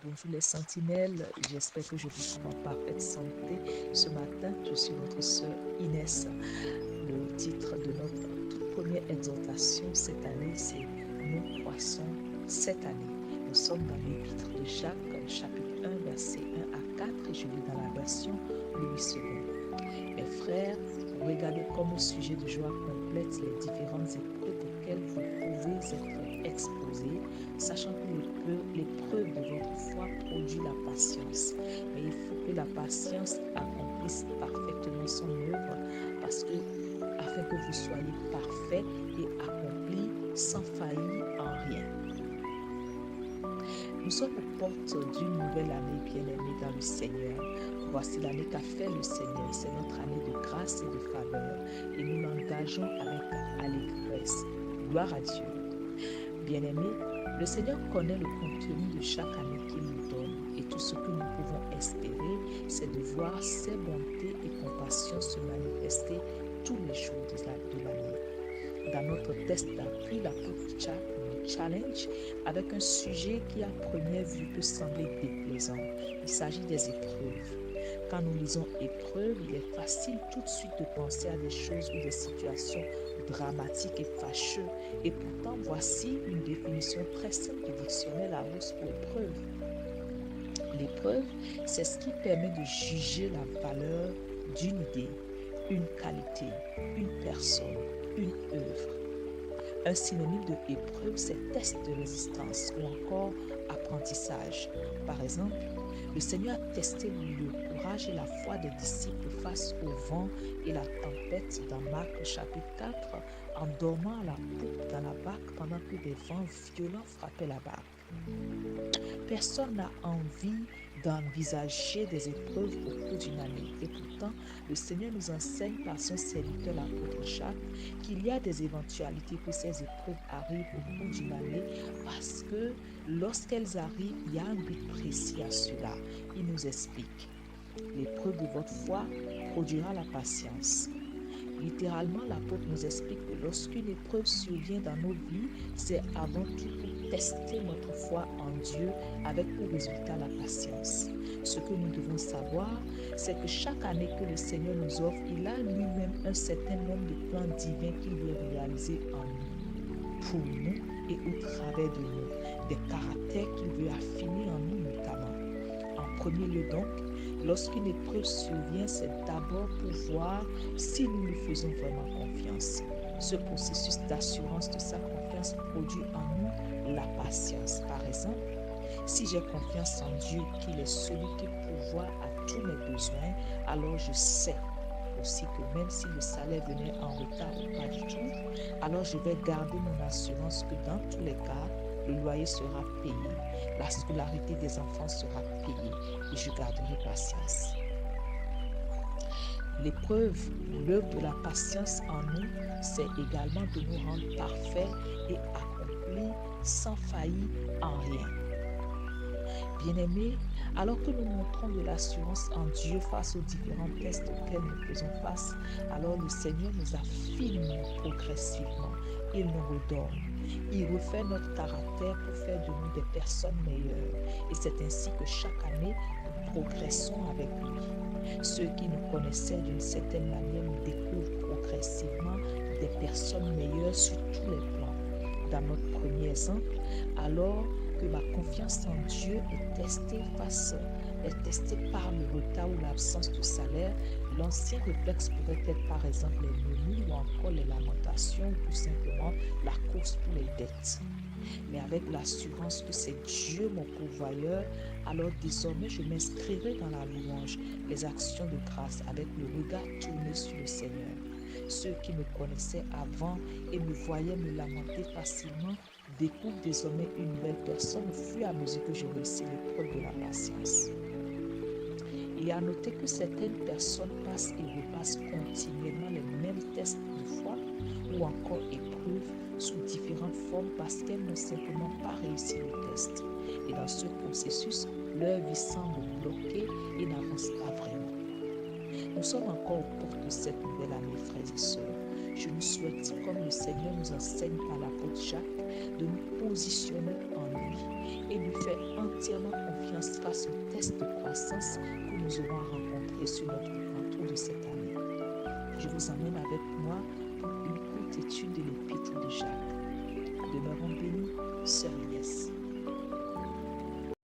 Bonjour les sentinelles, j'espère que je vous trouve en parfaite santé. Ce matin, je suis votre sœur Inès. Le titre de notre toute première exhortation cette année, c'est Nous croissons cette année. Nous sommes dans l'épître de Jacques, chapitre 1, verset 1 à 4, et je lis dans la version Louis II. Mes frères, regardez comme le sujet de joie complète les différentes épreuves auxquelles vous pouvez être exposés, sachant que l'épreuve de votre foi produit la patience. Mais il faut que la patience accomplisse parfaitement son œuvre, afin que vous soyez parfaits et accomplis sans faillir en rien. Nous sommes aux portes d'une nouvelle année bien-aimée dans le Seigneur. Voici l'année qu'a fait le Seigneur. C'est notre année de grâce et de faveur. Et nous l'engageons avec allégresse. Gloire à Dieu. Bien-aimés, le Seigneur connaît le contenu de chaque année qu'il nous donne. Et tout ce que nous pouvons espérer, c'est de voir ses bontés et compassions se manifester tous les jours de l'année. Dans notre test d'appui, l'apôtre Jacques nous challenge avec un sujet qui à première vue peut sembler déplaisant. Il s'agit des épreuves. Quand nous lisons épreuves, il est facile tout de suite de penser à des choses ou des situations dramatiques et fâcheuses. Et pourtant, voici une définition très simple du dictionnaire Larousse pour épreuve. L'épreuve, c'est ce qui permet de juger la valeur d'une idée, une qualité, une personne, une œuvre. Un synonyme de épreuve, c'est test de résistance ou encore apprentissage. Par exemple, le Seigneur a testé le courage et la foi des disciples face au vent et la tempête dans Marc chapitre 4 en dormant à la poupe dans la barque pendant que des vents violents frappaient la barque. Personne n'a envie d'envisager des épreuves au cours d'une année. Et pourtant, le Seigneur nous enseigne par son serviteur, l'apôtre Jacques, qu'il y a des éventualités que ces épreuves arrivent au cours d'une année parce que lorsqu'elles arrivent, il y a un but précis à cela. Il nous explique. L'épreuve de votre foi produira la patience. Littéralement, l'apôtre nous explique que lorsqu'une épreuve survient dans nos vies, c'est avant tout pour tester notre foi en Dieu avec pour résultat la patience. Ce que nous devons savoir, c'est que chaque année que le Seigneur nous offre, il a lui-même un certain nombre de plans divins qu'il veut réaliser en nous, pour nous et au travers de nous, des caractères qu'il veut affiner en nous notamment. En premier lieu donc, lorsqu'une épreuve survient, c'est d'abord pour voir si nous nous faisons vraiment confiance. Ce processus d'assurance de sa confiance produit en nous la patience. Par exemple, si j'ai confiance en Dieu, qu'il est celui qui pourvoit à tous mes besoins, alors je sais aussi que même si le salaire venait en retard ou pas du tout, alors je vais garder mon assurance que dans tous les cas, le loyer sera payé, la scolarité des enfants sera payée et je garderai patience. L'épreuve, l'œuvre de la patience en nous, c'est également de nous rendre parfaits et accomplis sans faillir en rien. Bien-aimés, alors que nous montrons de l'assurance en Dieu face aux différents tests auxquels nous faisons face, alors le Seigneur nous affine progressivement. Il nous redonne. Il refait notre caractère pour faire de nous des personnes meilleures. Et c'est ainsi que chaque année, nous progressons avec lui. Ceux qui nous connaissaient d'une certaine manière nous découvrent progressivement des personnes meilleures sur tous les plans. Dans notre premier exemple, alors que ma confiance en Dieu est testée par le retard ou l'absence de salaire, l'ancien réflexe pourrait être par exemple les menus ou encore les lamentations ou tout simplement la course pour les dettes. Mais avec l'assurance que c'est Dieu mon pourvoyeur, alors désormais je m'inscrirai dans la louange, les actions de grâce avec le regard tourné sur le Seigneur. Ceux qui me connaissaient avant et me voyaient me lamenter facilement découvrent désormais une nouvelle personne au fur et à mesure que je réussis l'épreuve de la patience. Il est à noter que certaines personnes passent et repassent continuellement les mêmes tests de foi ou encore épreuves sous différentes formes parce qu'elles n'ont simplement pas réussi le test. Et dans ce processus, leur vie semble bloquée et n'avance pas vraiment. Nous sommes encore aux portes de cette nouvelle année, frères et sœurs. Je nous souhaite, comme le Seigneur nous enseigne par l'apôtre Jacques, de nous positionner en lui et lui faire entièrement confiance croissance face au test de croissance que nous aurons à rencontrer sur notre parcours de cette année. Je vous emmène avec moi pour une courte étude de l'épître de Jacques. Demeurons bénis, seuls.